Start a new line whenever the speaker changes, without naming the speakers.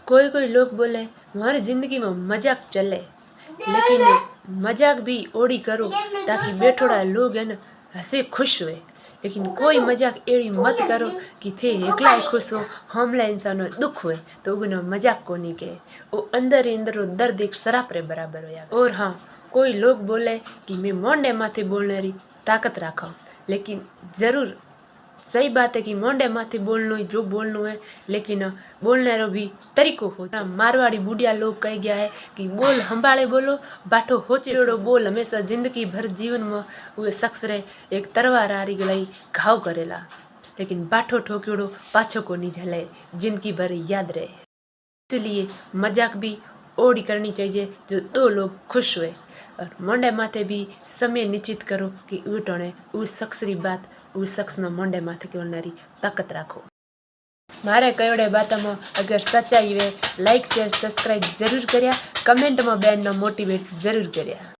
कोई कोई लोग बोले हमारी ज़िंदगी में मजाक चले, लेकिन मजाक भी ओड़ी करो ताकि बेठोड़ा लोग है ना हंसे खुश हुए। लेकिन कोई मजाक एड़ी मत करो कि थे एकला ही खुश हो, हमला इंसानो दुख हुए तो उगना मजाक को नहीं कहे। वो अंदर ही अंदर वो दर्द एक शराब रे बराबर हो जाए। और हाँ, कोई लोग बोले कि मैं मोंडे माथे बोलने री ताकत रखा, लेकिन ज़रूर सही बात है कि मोंडे माथे बोलनो ही जो बोलनो है, लेकिन बोलने रो भी तरीको हो। मारवाड़ी बुढ़िया लोग कह गया है कि बोल हंबाड़े बोलो, बाठो होचेड़ो बोल। हमेशा जिंदगी भर जीवन में वे शख्स रे एक तरवार आरी गलाई घाव करेला, लेकिन बाठो ठोक्योड़ो पाछो को नहीं झले, जिंदगी भर याद रहे। इसलिए मजाक भी ओड़ी करनी चाहिए जो दो लोग खुश हुए। और मोंडे माथे भी समय निश्चित करो कि उठने उस शख्स री बात उस शख्स न मोंडे माथे बोलने ताकत राखो। मारे कयोड़े बातों में अगर सच्चाई वे लाइक शेयर सब्सक्राइब जरूर करिया, कमेंट में बेन मोटिवेट जरूर करिया।